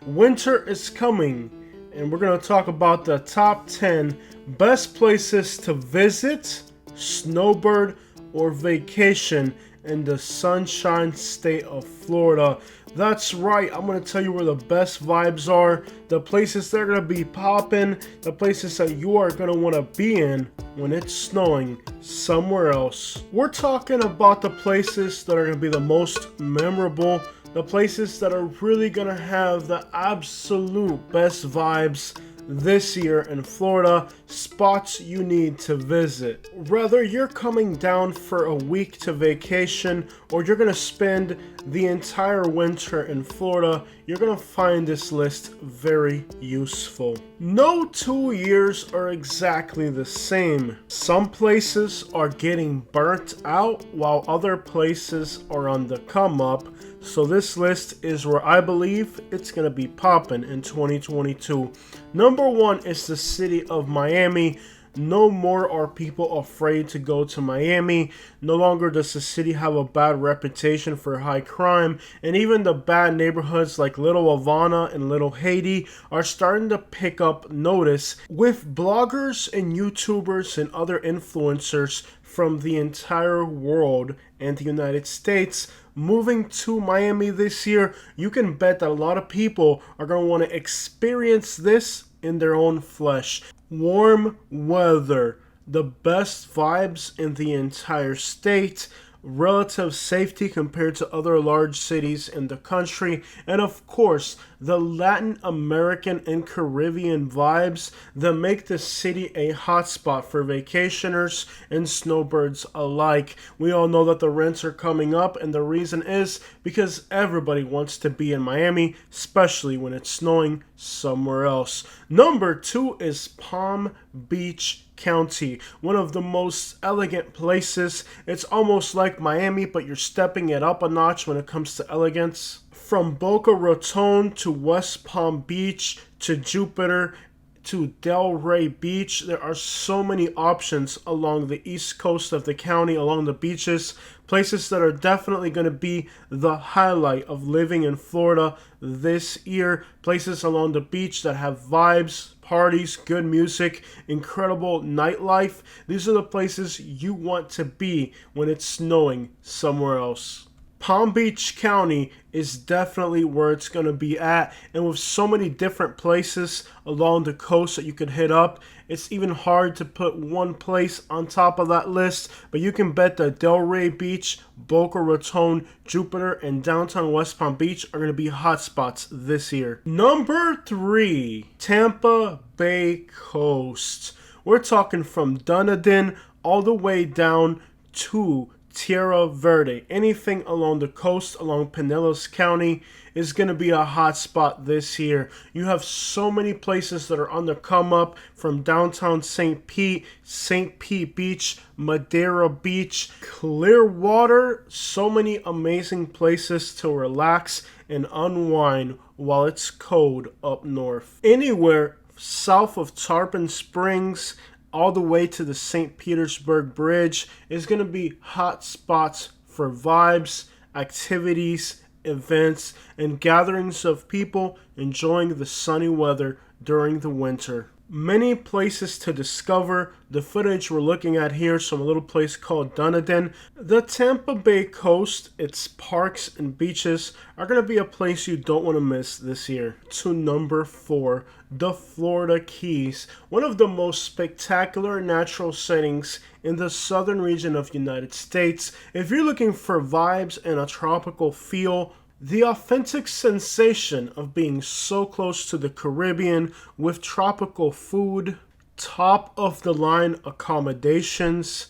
Winter is coming, and we're going to talk about the top 10 best places to visit, snowbird, or vacation in the sunshine state of Florida. That's right, I'm going to tell you where the best vibes are, the places that are going to be popping, the places that you are going to want to be in when it's snowing somewhere else. We're talking about the places that are going to be the most memorable, the places that are really going to have the absolute best vibes this year in Florida, spots you need to visit. Whether you're coming down for a week to vacation or you're going to spend the entire winter in Florida, you're going to find this list very useful. No 2 years are exactly the same. Some places are getting burnt out while other places are on the come up. So this list is where I believe it's going to be popping in 2022. Number 1 is the city of Miami. No more are people afraid to go to Miami. No longer does the city have a bad reputation for high crime, and even the bad neighborhoods like Little Havana and Little Haiti are starting to pick up notice, with bloggers and YouTubers and other influencers from the entire world and the United States moving to Miami this year. You can bet that a lot of people are going to want to experience this in their own flesh. Warm weather, the best vibes in the entire state, relative safety compared to other large cities in the country, and of course, the Latin American and Caribbean vibes that make the city a hotspot for vacationers and snowbirds alike. We all know that the rents are coming up, and the reason is because everybody wants to be in Miami, especially when it's snowing somewhere else. Number 2 is Palm Beach County, one of the most elegant places. It's almost like Miami, but you're stepping it up a notch when it comes to elegance. From Boca Raton to West Palm Beach to Jupiter to Delray Beach, there are so many options along the east coast of the county, along the beaches, places that are definitely going to be the highlight of living in Florida this year, places along the beach that have vibes, parties, good music, incredible nightlife. These are the places you want to be when it's snowing somewhere else. Palm Beach County is definitely where it's going to be at, and with so many different places along the coast that you could hit up, it's even hard to put one place on top of that list, but you can bet that Delray Beach, Boca Raton, Jupiter, and downtown West Palm Beach are going to be hotspots this year. Number 3, Tampa Bay Coast. We're talking from Dunedin all the way down to Tierra Verde. Anything along the coast, along Pinellas County, is going to be a hot spot this year. You have so many places that are on the come up, from downtown St. Pete Beach, Madeira Beach, Clearwater. So many amazing places to relax and unwind while it's cold up north. Anywhere south of Tarpon Springs all the way to the St. Petersburg Bridge is going to be hot spots for vibes, activities, events, and gatherings of people enjoying the sunny weather during the winter. Many places to discover. The footage we're looking at here is from a little place called Dunedin. The Tampa Bay coast, its parks and beaches, are going to be a place you don't want to miss this year. To number 4, the Florida Keys, one of the most spectacular natural settings in the southern region of the United States. If you're looking for vibes and a tropical feel, the authentic sensation of being so close to the Caribbean with tropical food, top of the line accommodations,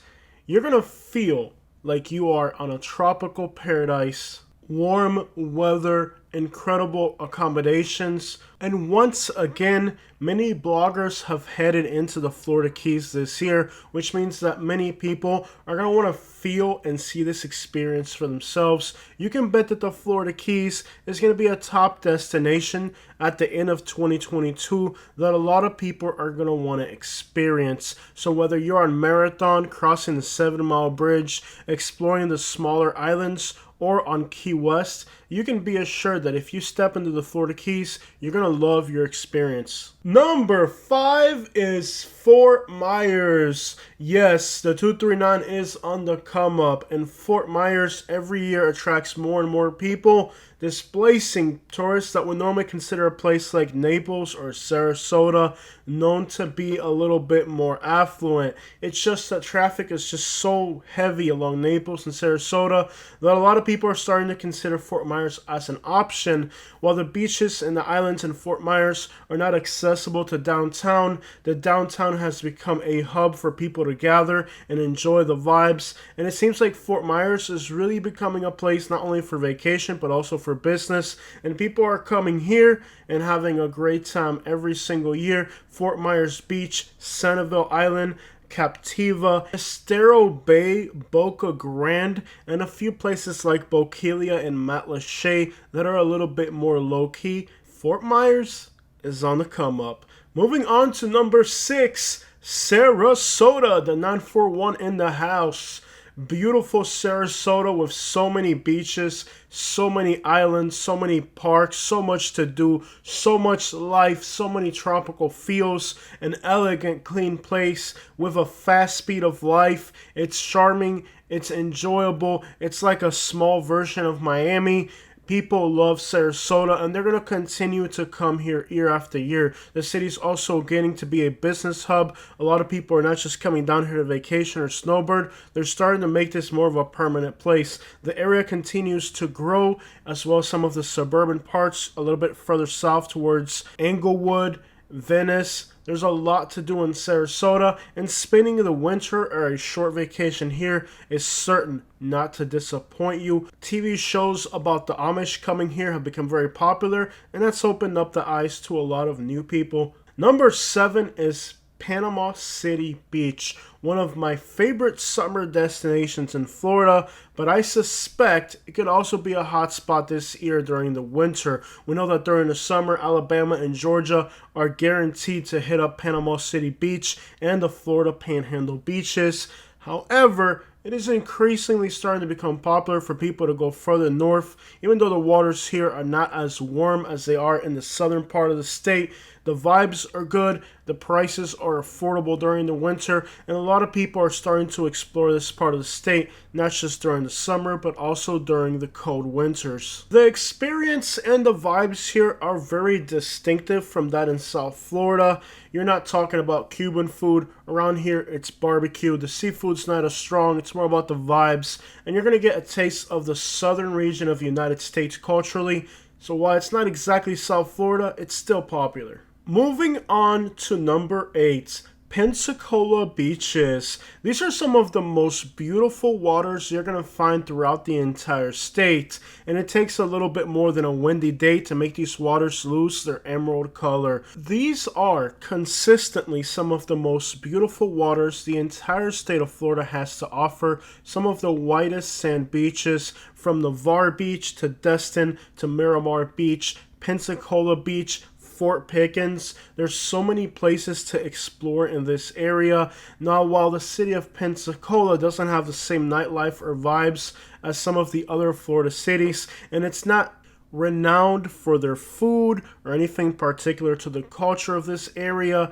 you're going to feel like you are on a tropical paradise. Warm weather, incredible accommodations, and once again, many bloggers have headed into the Florida Keys this year, which means that many people are going to want to feel and see this experience for themselves. You can bet that the Florida Keys is going to be a top destination at the end of 2022 that a lot of people are going to want to experience. So whether you're on Marathon, crossing the 7 Mile Bridge, exploring the smaller islands, or on Key West, you can be assured that if you step into the Florida Keys, you're going to love your experience. Number 5 is Fort Myers. Yes, the 239 is on the come up, and Fort Myers every year attracts more and more people, displacing tourists that would normally consider a place like Naples or Sarasota, known to be a little bit more affluent. It's just that traffic is just so heavy along Naples and Sarasota that a lot of people are starting to consider Fort Myers as an option. While the beaches and the islands in Fort Myers are not accessible to downtown, the downtown has become a hub for people to gather and enjoy the vibes, and it seems like Fort Myers is really becoming a place not only for vacation but also for business, and people are coming here and having a great time every single year. Fort Myers Beach, Sanibel Island, Captiva, Estero Bay, Boca Grande, and a few places like Boquilla and Matlacha that are a little bit more low-key. Fort Myers is on the come up. Moving on to number 6, Sarasota, the 941 in the house. Beautiful Sarasota with so many beaches, so many islands, so many parks, so much to do, so much life, so many tropical feels, an elegant, clean place with a fast speed of life. It's charming, it's enjoyable, it's like a small version of Miami. People love Sarasota, and they're going to continue to come here year after year. The city's also getting to be a business hub. A lot of people are not just coming down here to vacation or snowbird. They're starting to make this more of a permanent place. The area continues to grow, as well as some of the suburban parts a little bit further south towards Englewood, Venice. There's a lot to do in Sarasota, and spending the winter or a short vacation here is certain not to disappoint you. TV shows about the Amish coming here have become very popular, and that's opened up the eyes to a lot of new people. Number 7 is Panama City Beach, one of my favorite summer destinations in Florida, but I suspect it could also be a hot spot this year during the winter. We know that during the summer, Alabama and Georgia are guaranteed to hit up Panama City Beach and the Florida Panhandle beaches. However, it is increasingly starting to become popular for people to go further north, even though the waters here are not as warm as they are in the southern part of the state. The vibes are good, the prices are affordable during the winter, and a lot of people are starting to explore this part of the state, not just during the summer, but also during the cold winters. The experience and the vibes here are very distinctive from that in South Florida. You're not talking about Cuban food. Around here, it's barbecue. The seafood's not as strong. It's more about the vibes, and you're going to get a taste of the southern region of the United States culturally. So while it's not exactly South Florida, it's still popular. Moving on to number 8, Pensacola beaches. These are some of the most beautiful waters you're going to find throughout the entire state, and it takes a little bit more than a windy day to make these waters lose their emerald color. These are consistently some of the most beautiful waters the entire state of Florida has to offer. Some of the whitest sand beaches, from Navarre Beach to Destin to Miramar Beach, Pensacola Beach, Fort Pickens. There's so many places to explore in this area. Now, while the city of Pensacola doesn't have the same nightlife or vibes as some of the other Florida cities, and it's not renowned for their food or anything particular to the culture of this area,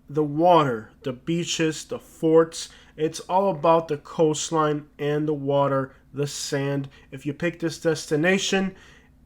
the water, the beaches, the forts, it's all about the coastline and the water, the sand. If you pick this destination,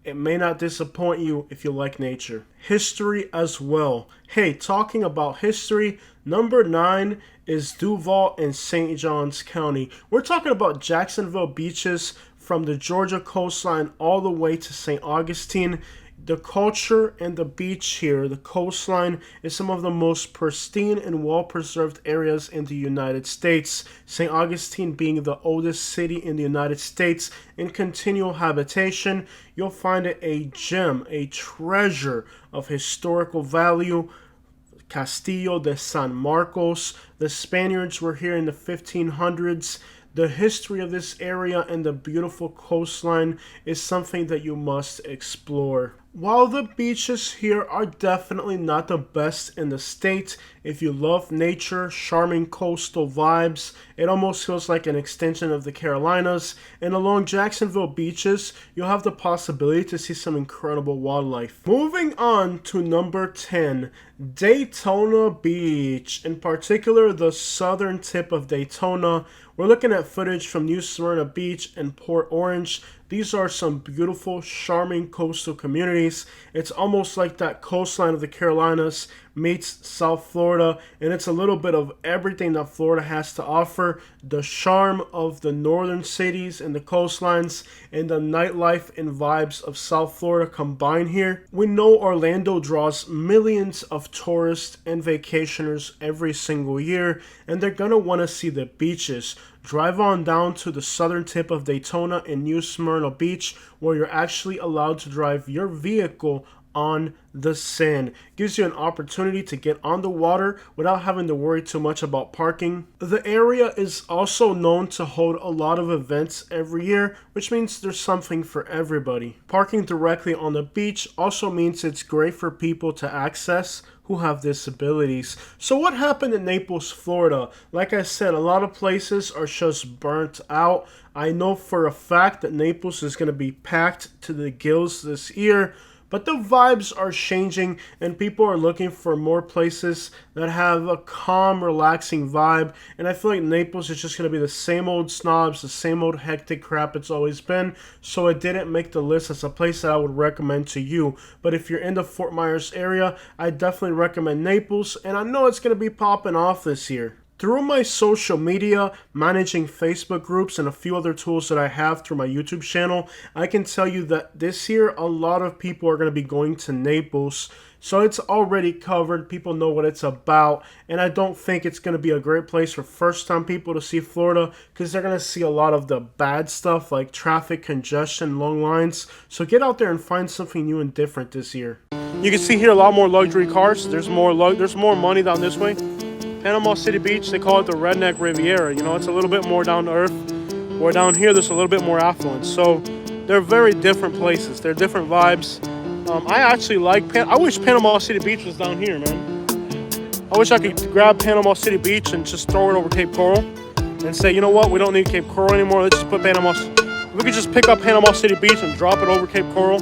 it may not disappoint you if you like nature. History as well. Hey, talking about history, number 9 is Duval and St. Johns County. We're talking about Jacksonville beaches from the Georgia coastline all the way to St. Augustine. The culture and the beach here, the coastline, is some of the most pristine and well-preserved areas in the United States. St. Augustine being the oldest city in the United States in continual habitation, you'll find it a gem, a treasure of historical value. Castillo de San Marcos. The Spaniards were here in the 1500s. The history of this area and the beautiful coastline is something that you must explore. While the beaches here are definitely not the best in the state, if you love nature, charming coastal vibes, it almost feels like an extension of the Carolinas. And along Jacksonville beaches, you'll have the possibility to see some incredible wildlife. Moving on to number 10, Daytona Beach. In particular, the southern tip of Daytona. We're looking at footage from New Smyrna Beach and Port Orange. These are some beautiful, charming coastal communities. It's almost like that coastline of the Carolinas meets South Florida, and it's a little bit of everything that Florida has to offer. The charm of the northern cities and the coastlines and the nightlife and vibes of South Florida combined here. We know Orlando draws millions of tourists and vacationers every single year, and they're gonna want to see the beaches. Drive on down to the southern tip of Daytona and New Smyrna Beach, where you're actually allowed to drive your vehicle on the sand. Gives you an opportunity to get on the water without having to worry too much about parking. The area is also known to hold a lot of events every year, which means there's something for everybody. Parking directly on the beach also means it's great for people to access who have disabilities. So what happened in Naples, Florida? Like I said, a lot of places are just burnt out. I know for a fact that Naples is going to be packed to the gills this year. But the vibes are changing, and people are looking for more places that have a calm, relaxing vibe. And I feel like Naples is just going to be the same old snobs, the same old hectic crap it's always been. So it didn't make the list as a place that I would recommend to you. But if you're in the Fort Myers area, I definitely recommend Naples. And I know it's going to be popping off this year. Through my social media, managing Facebook groups, and a few other tools that I have through my YouTube channel, I can tell you that this year a lot of people are going to be going to Naples. So it's already covered. People know what it's about. And I don't think it's going to be a great place for first-time people to see Florida, because they're going to see a lot of the bad stuff like traffic congestion, long lines. So get out there and find something new and different this year. You can see here a lot more luxury cars. There's more money down this way. Panama City Beach, they call it the Redneck Riviera. You know, it's a little bit more down to earth. Where down here, there's a little bit more affluence. So they're very different places. They're different vibes. I actually like I wish Panama City Beach was down here, man. I wish I could grab Panama City Beach and just throw it over Cape Coral and say, you know what, we don't need Cape Coral anymore. Let's just put Panama. We could just pick up Panama City Beach and drop it over Cape Coral.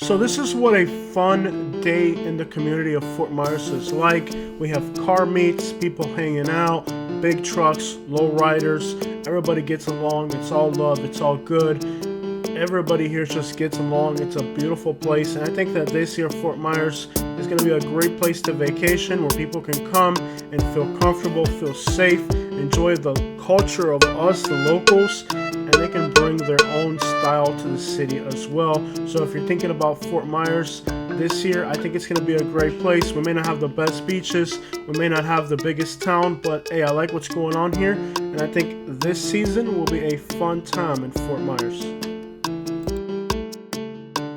So this is what a fun day in the community of Fort Myers is like. We have car meets, people hanging out, big trucks, low riders. Everybody gets along. It's all love. It's all good. Everybody here just gets along. It's a beautiful place. And I think that this year Fort Myers is going to be a great place to vacation, where people can come and feel comfortable, feel safe, enjoy the culture of us, the locals, and they can bring their own style to the city as well. So if you're thinking about Fort Myers this year, I think it's going to be a great place. We may not have the best beaches, we may not have the biggest town, but hey, I like what's going on here, and I think this season will be a fun time in Fort Myers.